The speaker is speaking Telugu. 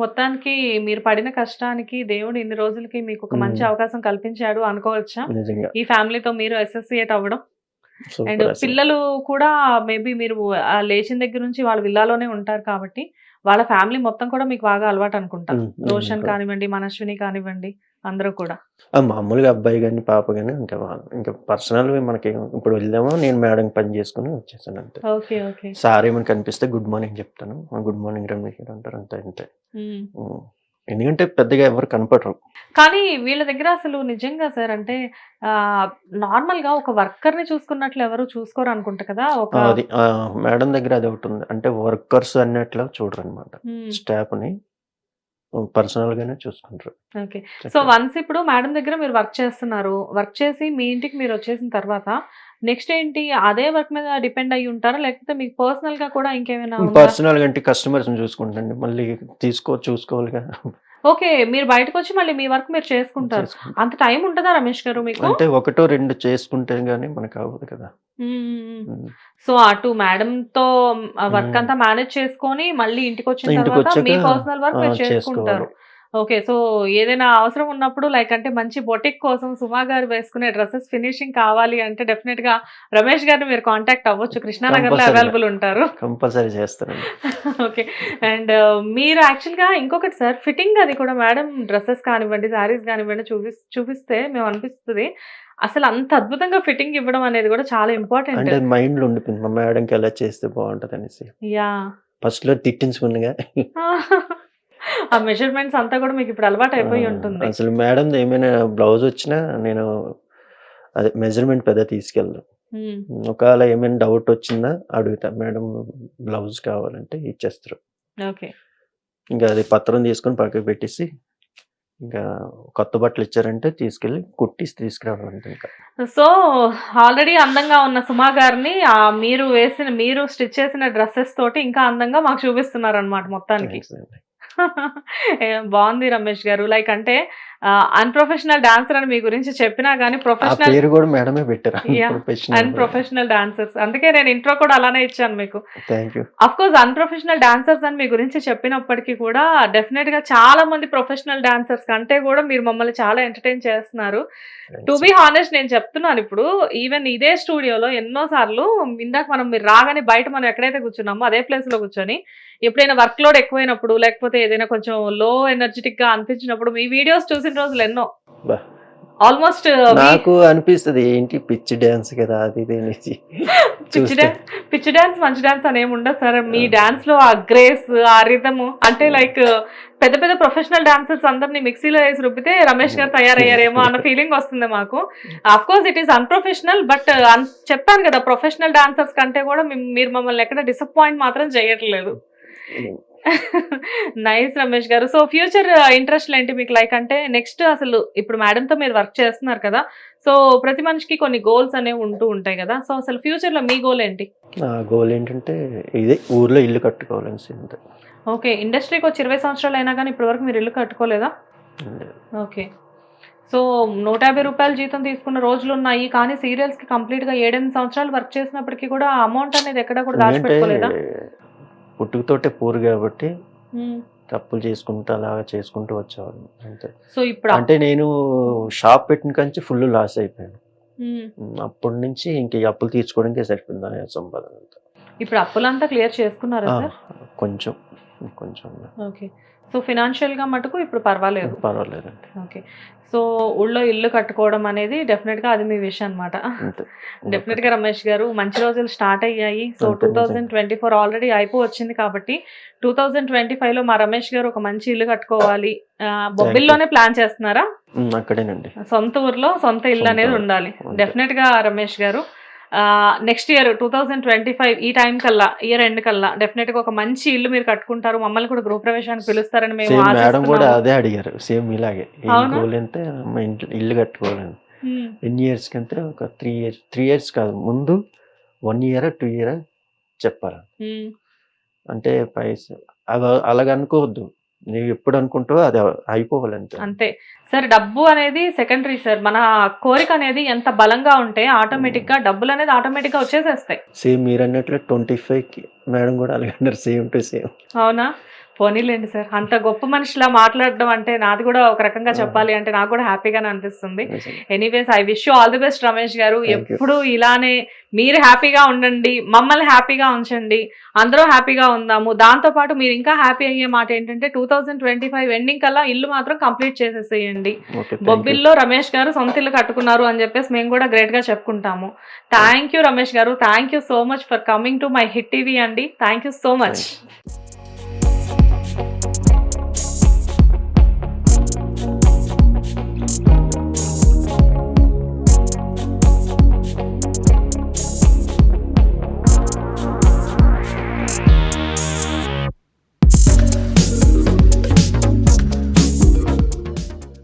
మొత్తానికి మీరు పడిన కష్టానికి దేవుడు ఇన్ని రోజులకి మీకు ఒక మంచి హ్మ్. అవకాశం కల్పించాడు అనుకోవచ్చా? నిజంగా. ఈ ఫ్యామిలీతో మీరు అసోసియేట్ అవ్వడం. అండ్ సూపర్ అసలు. పిల్లలు కూడా మేబీ మీరు లేచిన దగ్గర నుంచి వాళ్ళ విల్లాలోనే ఉంటారు కాబట్టి, వాళ్ళ ఫ్యామిలీ మొత్తం కూడా మీకు బాగా అలవాటనుకుంటా. నిజంగా రోషన్ కూడా. కానివ్వండి, మనశ్విని కానివ్వండి అందరూ కూడా. మామూలుగా అబ్బాయి గాని, పాప గాని ఇంకా పర్సనల్‌వి మనకి ఇప్పుడు వెళ్ళాము. నేను మేడంకి పని చేసుకొని వచ్చేసాను అంతే. ఓకే. ఓకే. సార్ ఏమైనా కనిపిస్తే గుడ్ మార్నింగ్ చెప్తాను. గుడ్ మార్నింగ్ రమేష్ గారు అంటారు అంతే అంతే. హ్మ్. హ్మ్. ఎందుకంటే పెద్దగా ఎవరు కనపడరు. కానీ వీళ్ళ దగ్గర అసలు నిజంగా సార్ అంటే ఆహ్, నార్మల్‌గా ఒక వర్కర్‌ని చూసుకున్నట్లు ఎవరు చూసుకోరనుకుంటా కదా! ఒక అది మేడం దగ్గర అదొకటుంది. అంటే వర్కర్స్ అన్నట్లు చూడరనమాట. హ్మ్. స్టాఫ్‌ని పర్సనల్‌గానే చూసుకుంటారు. ఓకే. సో, చక్కగా. వన్స్ ఇప్పుడు మేడం దగ్గర మీరు వర్క్ చేస్తున్నారు. వర్క్ చేసి మీ ఇంటికి మీరొచ్చేసిన తర్వాత నెక్స్ట్ ఏంటి? అదే వర్క్ మీద డిపెండ్ అయ్యి ఉంటారా? లేకపోతే మీకు పర్సనల్‌గా కూడా ఇంకేమైనా ఉందా? పర్సనల్‌గా అంటే కస్టమర్స్‌ని చూసుకుంటానండి. మళ్ళీ చూసుకోవాలిగా. ఓకే. మీరు బయటకొచ్చి మళ్ళీ మీ వర్క్ మీరు చేసుకుంటారు. చేసుకుంటా. అంత టైం ఉంటదా రమేష్ గారు మీకు? అంటే ఒకటో, రెండు చేసుకుంటే గాని మనకవ్వదు కదా! హ్మ్. హ్మ్. హ్మ్. హ్మ్. సో, అటు మేడంతో వర్క్ హ్మ్. అంతా మేనేజ్ చేసుకొని, మళ్ళీ ఇంటికొచ్చిన తర్వాత ఇంటికొచ్చాక మీ పర్సనల్ వర్క్ మీరు చేసుకుంటారు. చేసుకోవాలి. ఓకే. సో, ఏదైనా అవసరం ఉన్నప్పుడు లైక్ అంటే మంచి బొటిక్ కోసం సుమా గారు వేసుకునే డ్రెసెస్ ఫినిషింగ్ కావాలి అంటే డెఫినిట్‌గా రమేష్ గారిని మీరు కాంటాక్ట్ అవ్వచ్చు. కృష్ణానగర్‌లో కంపల్సరీగా. అవైలబుల్ ఉంటారు. కంపల్సరీ చేస్తానండి. ఓకే. అండ్ మీరు యాక్చువల్‌గా ఇంకొకటి సార్ ఫిట్టింగ్ అది కూడా మేడం డ్రెసెస్ కానివ్వండి, శారీస్ కానివ్వండి చూపిస్తే మేమనిపిస్తది. అసలు అంత అద్భుతంగా ఫిట్టింగ్ ఇవ్వడం అనేది కూడా చాలా ఇంపార్టెంట్. అంటే మైండ్‌లో ఉండిపోయింది. మా మేడంకి ఎలా చేస్తే బావుంటదనేసి. యాహ్! ఫస్ట్‌లో తిట్టించుకున్నగా. ఆ మెజర్‌మెంట్స్ అంతా కూడా మీకిప్పుడు ఆ! అలవాటయిపోయి ఉంటుంది. అసలు మేడంది ఏమైనా బ్లౌజొచ్చినా నేను అదే మెజర్‌మెంట్ పెద్దగా తీసుకెళ్ళను. హ్మ్. ఒకవేళ ఏమైనా డౌటొచ్చిందా అడుగుతా. మేడం బ్లౌజ్ కావాలంటే ఇచ్చేస్తారు. ఓకే. ఇంకా అది పత్రం తీసుకొని పక్కకు పెట్టేసి, ఇంకా కొత్త బట్టలిచ్చారంటే తీసుకెళ్ళి కుట్టిసి తీసుకురావడం అంతే ఇంకా. సో, ఆల్రెడీ అందంగా ఉన్న సుమా గారిని మీరు స్టిచ్ చేసిన డ్రెసెస్ తోటి ఇంకా అందంగా మాకు చూపిస్తున్నారనమాట మొత్తానికి. థాంక్స్ అండి. బావుంది రమేష్ గారు. లైక్ అంటే అన్‌ప్రొఫెషనల్ డాన్సర్ అని మీ గురించి చెప్పినా గాని ఆ ప్రొఫెషనల్ పేరు గూడా మేడమే పెట్టారు. యాహ్! Professional unprofessional dancers. అందుకే నేను ఇంట్రో కూడా అలానే ఇచ్చాను మీకు. Thank you. Of course unprofessional dancers అని మీ గురించి చెప్పినప్పటికి కూడా డెఫినిట్‌గా చాలా మంది ప్రొఫెషనల్ డాన్సర్స్ కంటే కూడా మీరు మమ్మల్ని చాలా ఎంటర్‌టైన్ చేస్తున్నారు. To thanks. బీ హానెస్ట్ నేను చెప్తున్నానిప్పుడు ఈవెన్ ఇదే స్టూడియోలో ఎన్నో సార్లు ఇందాక మీరు రాగానే బయట మనం ఎక్కడైతే కూర్చున్నామో అదే ప్లేస్‌లో కూర్చొని ఎప్పుడైనా వర్క్ లోడ్ ఎక్కువైనప్పుడు లేకపోతే ఏదైనా కొంచెం లో ఎనర్జిటిక్‌గా అనిపించినప్పుడు మీ వీడియోస్ చూసిన రోజులెన్నో. అబ్బా! ఆల్‌మోస్ట్ వి నాకు అనిపిస్తది ఏంటి పిచ్చి డాన్స్ కదా! అది ఇది అనేసి పిచ్చి చూస్తే. డా పిచ్చి డాన్స్, మంచి డాన్స్ అనేముండదు సార్. ఆ! మీ డాన్స్‌లో ఆ గ్రేస్, ఆ రిథము అంటే లైక్ పెద్ద పెద్ద ప్రొఫెషనల్ డాన్సర్స్ అందరిని మిక్సీలో ఏసి రుబ్బితే రమేష్ గారు తయారయ్యారేమో అన్న ఫీలింగ్ వస్తుంది మాకు. Of course it is unprofessional but చెప్పాను కదా! ప్రొఫెషనల్ డాన్సర్స్ కంటే కూడా మీరు మమ్మల్ని ఎక్కడ డిసప్పాయింట్ మాత్రం చేయట్లేదు. హ్మ్. నైస్ రమేష్ గారు. సో, ఫ్యూచర్ ఇంట్రెస్ట్‌లేంటి మీకు? లైక్ అంటే నెక్స్ట్ అసలు ఇప్పుడు మేడంతో మీరు వర్క్ చేస్తున్నారు కదా! సో, ప్రతి మనిషికి కొన్ని గోల్స్ అనేవి ఉంటూ ఉంటాయి గదా! సో, అసలు ఫ్యూచర్‌లో మీ గోల్ ఏంటి? నా గోల్ ఏంటంటే ఇదే ఊర్లో ఇల్లు కట్టుకోవాలనేసి అంతే. ఓకే. ఇండస్ట్రీకొచ్చి 20 సంవత్సరాలయినా గాని ఇప్పటి వరకు మీరు ఇల్లు కట్టుకోలేదా? అంతే. ఓకే. సో, రూ. 150 జీతం తీసుకున్న రోజులున్నాయి. కానీ సీరియల్స్‌కి కంప్లీట్‌గా 7, 8 సంవత్సరాలు వర్క్ చేసినప్పటికి కూడా ఆ అమౌంట్ అనేది ఎక్కడ కూడా ఎందుకంటే దాచిపెట్టుకోలేదా? పుట్టుకతోటే పూర్ గాబట్టి హ్మ్. అప్పులు చేసుకుంటూ అలాగా చేసుకుంటూ వచ్చేవాడిని అంతే. సో, ఇప్పుడు అంటే నేను షాప్ పెట్టిన కాంచి ఫుల్ లాస్ అయిపోయాను. హ్మ్. అప్పటి నుంచి ఇంక ఈ అప్పులు తీర్చుకోవడానికే సరిపోయింది నా సంపాదన అంతా. ఇప్పుడు అప్పులంతా క్లియర్ చేసుకున్నారా ఆ! సార్? కొంచెం, కొంచెం ఓకే. సో, ఫినాన్షియల్‌గా మటుకు ఇప్పుడు పర్వాలేదు. పర్వాలేదండి. ఓకే. సో, ఊళ్ళో ఇల్లు కట్టుకోవడం అనేది డెఫినిట్‌గా అది మీ విష్ అనమాట. అంతే. అదొక్కటే. డెఫినిట్‌గా రమేష్ గారు మంచి రోజులు స్టార్ట్ అయ్యాయి. సో, అంతే నిజంగా. 2024 ఆల్రెడీ అయిపోవచ్చింది కాబట్టి 2025లో మా రమేష్ గారు ఒక మంచి ఇల్లు కట్టుకోవాలి. Thank you. బొబ్బిలిలోనే ప్లాన్ చేస్తున్నారా? అక్కడేనండి. సొంత ఊర్లో సొంత ఇల్లు సొంత అనేది ఊరు. ఉండాలి. అంతే. డెఫినిట్‌గా రమేష్ గారు. నెక్స్ట్ ఇయర్ 2025 ఈ టైం కల్లా ఇయర్ ఎండ్ కల్లా డెఫినిట్‌గా ఒక మంచి ఇల్లు మీరు కట్టుకుంటారు. మమ్మల్ని కూడా గృహప్రవేశానికి పిలుస్తారని మేము సేమ్ మేడం గూడా ఆశిస్తున్నాము. అదే అడిగారు. సేమ్ ఇలాగే. ఏం అవునా? గోల్ అంటే మా ఇంట్లో ఇల్లు కట్టుకోవాలని. హ్మ్. ఎన్ని ఇయర్స్‌కంటే ఒక 3 ఇయర్స్ కాదు. ముందు 1 ఇయరా, 2 ఇయరా చెప్పారు. హ్మ్. అంటే అలాగనుకోవద్దు. నువ్వెప్పుడు అనుకుంటావో అది అయిపోవాలంతే. అంతే. సార్ డబ్బు అనేది సెకండరీ సార్. మన కోరిక అనేది ఎంత బలంగా ఉంటే హ్మ్. ఆటోమేటిక్‌గా డబ్బులనేది ఆటోమేటిక్‌గా వచ్చేసేస్తాయి. సేమ్ మీరన్నట్లు 25కి మేడం గూడా అలాగే అన్నారు. Same to same. అవునా? పోనీలేండి సార్, అంత గొప్ప మనిషిలా మాట్లాడడం అంటే నాది కూడా ఒక రకంగా చెప్పాలి అంటే నాకు కూడా హ్యాపీగానే అనిపిస్తుంది. Anyways I wish you all the best Ramesh గారు. Thank you. ఎప్పుడు ఇలానే మీరు హ్యాపీగా ఉండండి, మమ్మల్ని హ్యాపీగా ఉంచండి, అందరూ హ్యాపీగా ఉందాము. దాంతో పాటు మీరు ఇంకా హ్యాపీ అయ్యే మాట ఏంటంటే 2025 ఎండింగ్ కల్లా ఇల్లు మాత్రం కంప్లీట్ చేసేసేయండి. ఓకే, బొబ్బిల్లో రమేష్ గారు సొంత ఇల్లు కట్టుకున్నారు అని చెప్పేసి మేము కూడా గ్రేట్ గా చెప్పుకుంటాము. Thank you Ramesh garu, thank you so much for coming to my Hit TV అండి. Thank you so much.